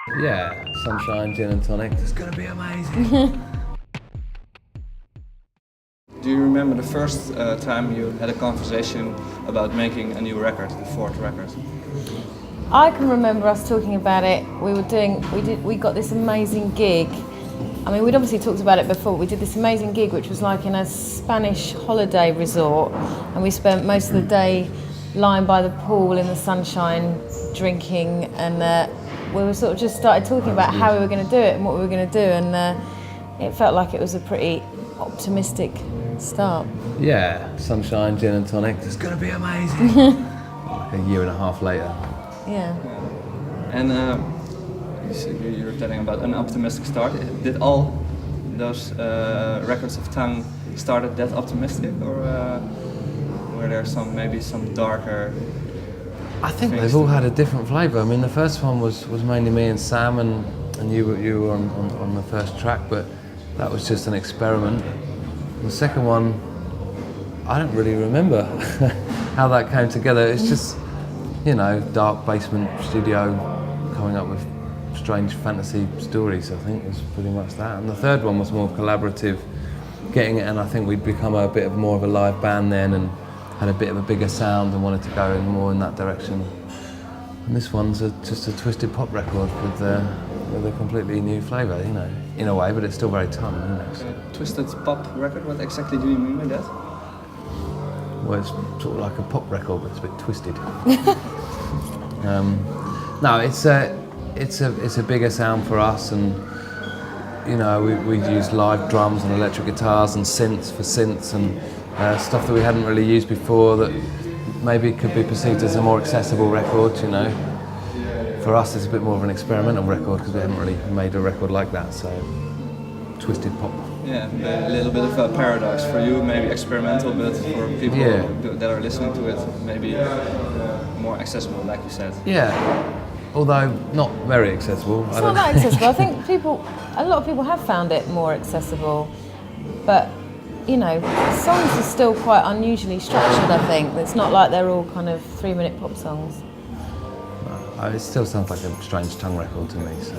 Yeah, sunshine, gin and tonic. It's gonna be amazing. Do you remember the first time you had a conversation about making a new record, the fourth record? I can remember us talking about it. We got this amazing gig. I mean, we'd obviously talked about it before. We did this amazing gig, which was like in a Spanish holiday resort, and we spent most of the day lying by the pool in the sunshine, drinking, and we were sort of just started talking about how we were going to do it and what we were going to do, and it felt like it was a pretty optimistic start. Yeah, sunshine, gin and tonic. It's gonna be amazing. Like a year and a half later. Yeah. And you were telling about an optimistic start. Did all those records of Tunng started that optimistic, or were there maybe some darker? I think they've all had a different flavour. I mean, the first one was mainly me and Sam, and you were on the first track, but that was just an experiment. The second one, I don't really remember how that came together. It's just, you know, dark basement studio coming up with strange fantasy stories, I think, was pretty much that. And the third one was more collaborative, getting it, and I think we'd become a bit more of a live band then and had a bit of a bigger sound and wanted to go more in that direction. And this one's just a twisted pop record with a completely new flavour, you know, in a way, but it's still very Tunng, you know. So. Twisted pop record, what exactly do you mean by that? Well, it's sort of like a pop record, but it's a bit twisted. No, it's a bigger sound for us, and you know, we use live drums and electric guitars and synths for synths and stuff that we hadn't really used before that maybe could be perceived as a more accessible record, you know. For us, it's a bit more of an experimental record because we haven't really made a record like that, so twisted pop. Yeah, a little bit of a paradox for you, maybe experimental, but for people that are listening to it, maybe more accessible, like you said. Yeah, although not very accessible. It's not that accessible. I think a lot of people have found it more accessible, but you know, songs are still quite unusually structured, I think. It's not like they're all kind of 3-minute pop songs. It still sounds like a strange Tunng record to me. So,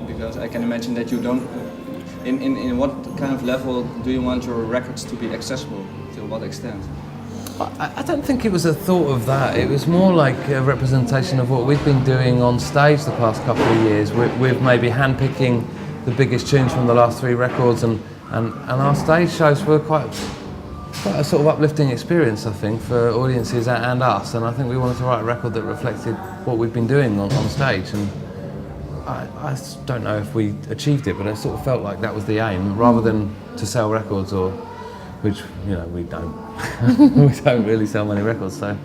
because I can imagine that you don't. In what kind of level do you want your records to be accessible? To what extent? I don't think it was a thought of that. It was more like a representation of what we've been doing on stage the past couple of years. With maybe handpicking the biggest tunes from the last 3 records, and our stage shows were quite a sort of uplifting experience, I think, for audiences and us. And I think we wanted to write a record that reflected what we've been doing on stage. And I don't know if we achieved it, but it sort of felt like that was the aim, rather than to sell records, or which, you know, we don't. We don't really sell many records, so.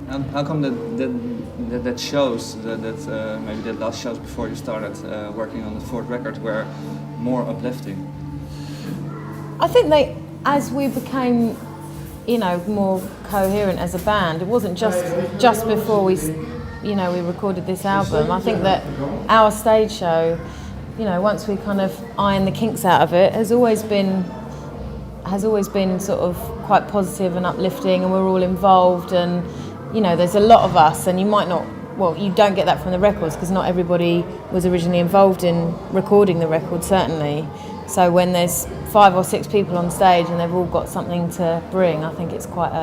How come that shows that maybe the last shows before you started working on the fourth record were more uplifting? I think as we became, you know, more coherent as a band, it wasn't just before we recorded this album. I think that our stage show, you know, once we kind of iron the kinks out of it, has always been sort of quite positive and uplifting, and we're all involved, and you know, there's a lot of us, and you don't get that from the records because not everybody was originally involved in recording the record, certainly. So when there's 5 or 6 people on stage and they've all got something to bring, I think it's quite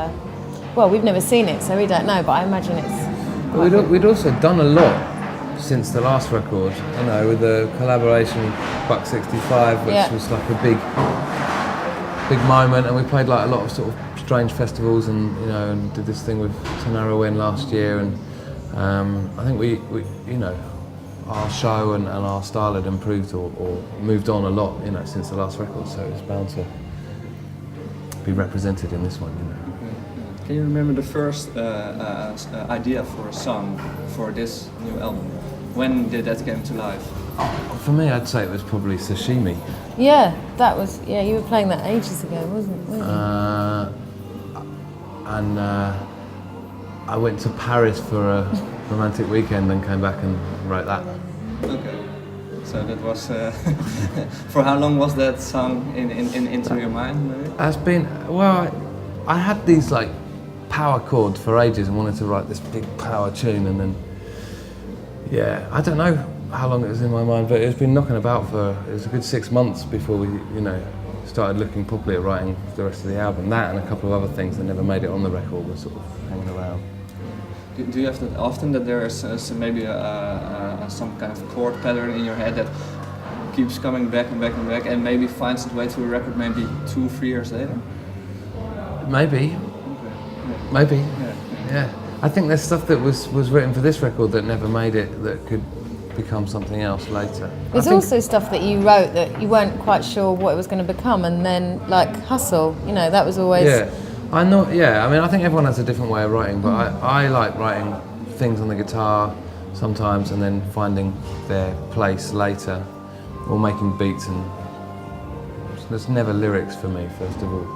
we've never seen it, so we don't know, but I imagine it's... We'd also done a lot since the last record, you know, with the collaboration with Buck 65, which was like a big moment, and we played like a lot of sort of strange festivals, and you know, and did this thing with Tunng last year, and I think we you know, our show and our style had improved or moved on a lot, you know, since the last record, so it's bound to be represented in this one, you know. Can you remember the first idea for a song for this new album? When did that come to life? For me, I'd say it was probably Sashimi. Yeah, that was, you were playing that ages ago, wasn't you? And I went to Paris for a romantic weekend and came back and wrote that. Okay. So that was, for how long was that song into your mind, maybe? It's been, well, I had these like power chords for ages and wanted to write this big power tune, and then, yeah, I don't know how long it was in my mind, but it's been knocking about it was a good 6 months before we, started looking properly at writing the rest of the album. That and a couple of other things that never made it on the record were sort of hanging around. Do you have that often, that there is maybe some kind of chord pattern in your head that keeps coming back and back and back, and maybe finds its way to a record maybe 2-3 years later? Maybe. Okay. Maybe. Yeah. I think there's stuff that was written for this record that never made it, that could become something else later. There's also stuff that you wrote that you weren't quite sure what it was going to become, and then like Hustle, that was always... Yeah, I mean, I think everyone has a different way of writing, but I like writing things on the guitar sometimes and then finding their place later, or making beats, and there's never lyrics for me, first of all.